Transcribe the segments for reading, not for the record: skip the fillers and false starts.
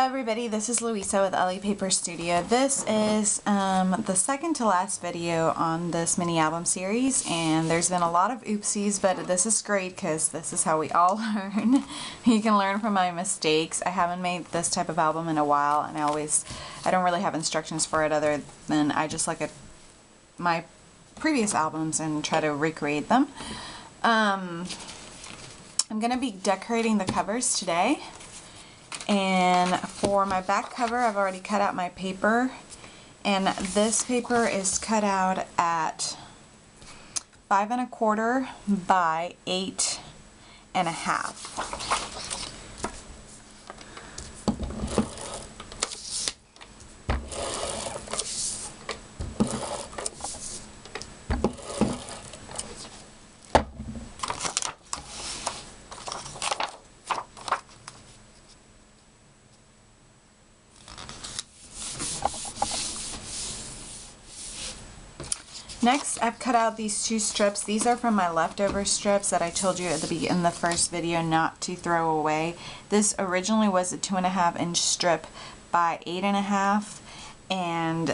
everybody, this is Louisa with Ellie Paper Studio. This is the second to last video on this mini album series, and there's been a lot of oopsies, but this is great because this is how we all learn. You can learn from my mistakes. I haven't made this type of album in a while, and I don't really have instructions for it other than I just look at my previous albums and try to recreate them. I'm going to be decorating the covers today. And for my back cover, I've already cut out my paper, and this paper is cut out at 5 1/4 by 8 1/2. Next, I've cut out these two strips. These are from my leftover strips that I told you in the first video not to throw away. This originally was a 2.5 inch strip by 8 1/2, and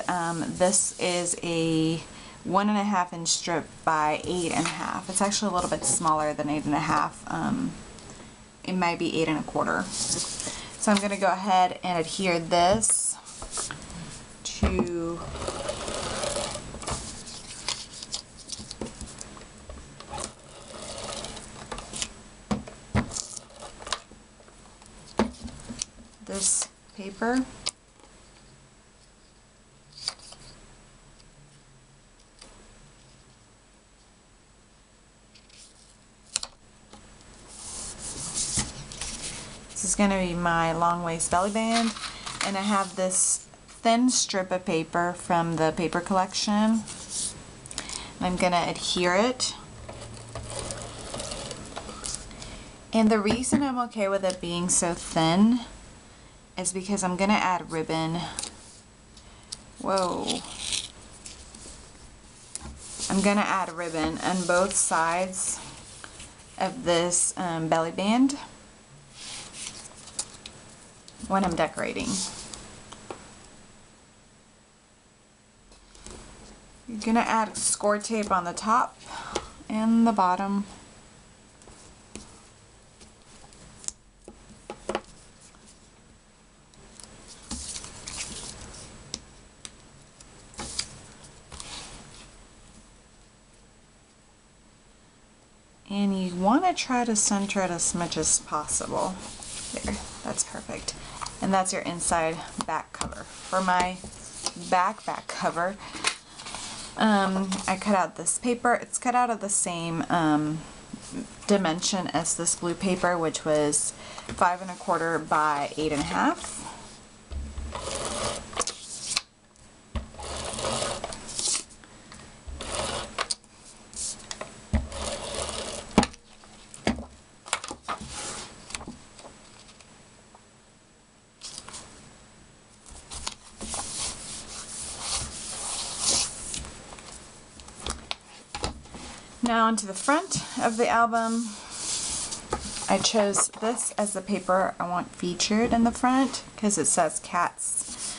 this is a 1.5 inch strip by 8 1/2. It's actually a little bit smaller than 8 1/2. It might be 8 1/4. So I'm going to go ahead and adhere this to this paper. This is going to be my long waist belly band, and I have this thin strip of paper from the paper collection, and I'm going to adhere it. And the reason I'm okay with it being so thin is because I'm going to add ribbon. Whoa. I'm going to add ribbon on both sides of this belly band when I'm decorating. You're going to add score tape on the top and the bottom. And you want to try to center it as much as possible. There, that's perfect. And that's your inside back cover. For my back cover, I cut out this paper. It's cut out of the same dimension as this blue paper, which was 5 1/4 by 8 1/2. Now onto the front of the album. I chose this as the paper I want featured in the front because it says cats.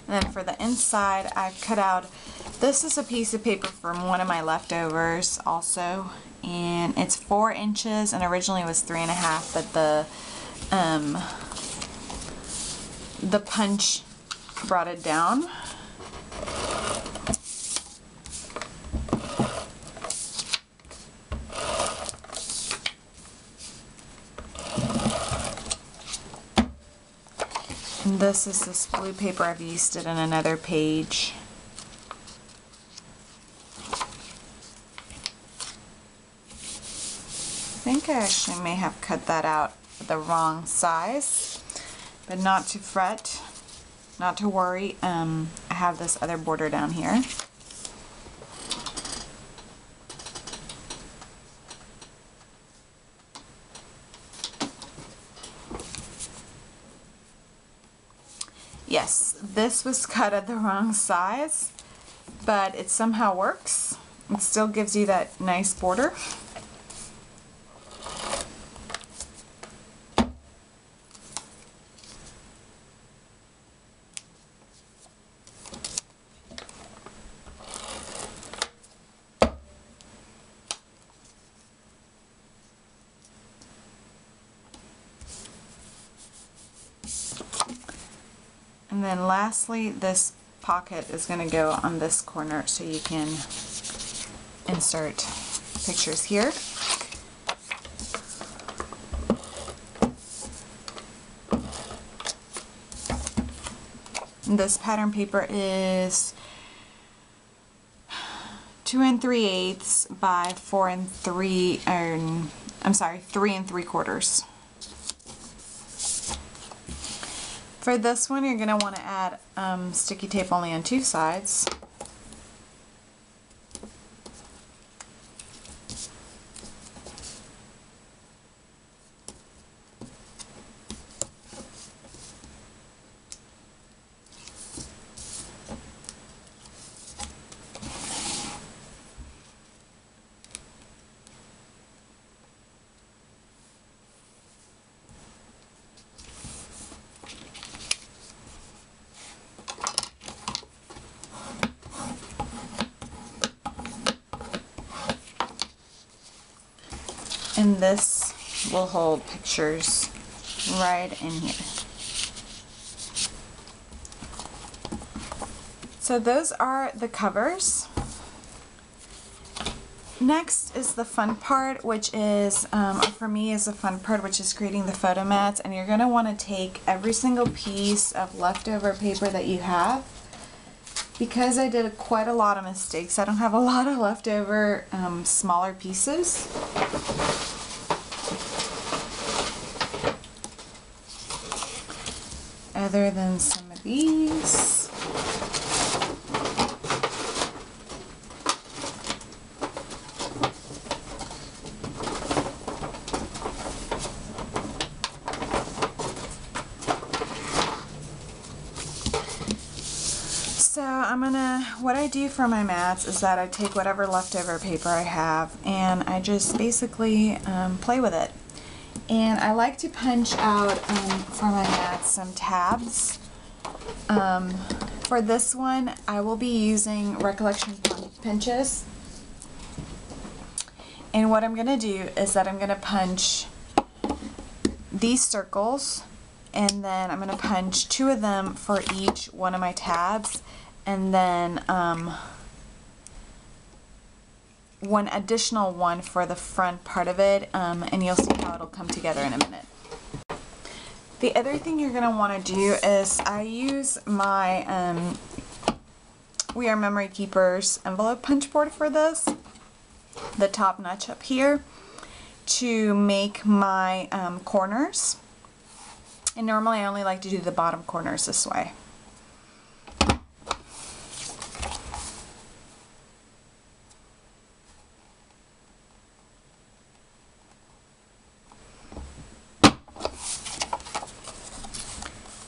And then for the inside, I've cut out, this is a piece of paper from one of my leftovers also, and it's 4 inches, and originally it was 3 1/2, but the punch brought it down. And this is this blue paper. I've used it in another page. I think I actually may have cut that out the wrong size, but not to fret, not to worry. I have this other border down here. Yes, this was cut at the wrong size, but it somehow works. It still gives you that nice border. And then lastly, this pocket is going to go on this corner so you can insert pictures here. And this pattern paper is 2 3/8 by 3 3/4. For this one, you're going to want to add sticky tape only on 2 sides. And this will hold pictures right in here. So those are the covers. Next is the fun part, which is, for me is the fun part, which is creating the photo mats. And you're going to want to take every single piece of leftover paper that you have. Because I did quite a lot of mistakes, I don't have a lot of leftover smaller pieces. Other than some of these. So what I do for my mats is that I take whatever leftover paper I have and I just basically play with it. And I like to punch out for my mats some tabs. For this one, I will be using Recollection pinches. And what I'm going to do is that I'm going to punch these circles, and then I'm going to punch 2 of them for each one of my tabs, and then one additional one for the front part of it, and you'll see how it'll come together in a minute. The other thing you're going to want to do is I use my We Are Memory Keepers envelope punch board for this, the top notch up here, to make my corners. And normally I only like to do the bottom corners this way.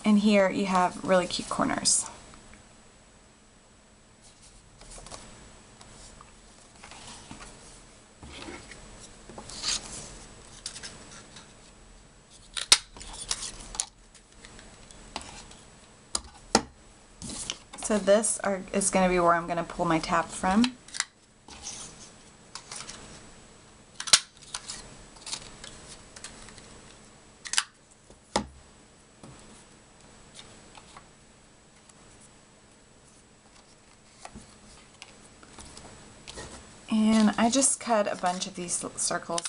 And here you have really cute corners. So this is going to be where I'm going to pull my tab from. And I just cut a bunch of these circles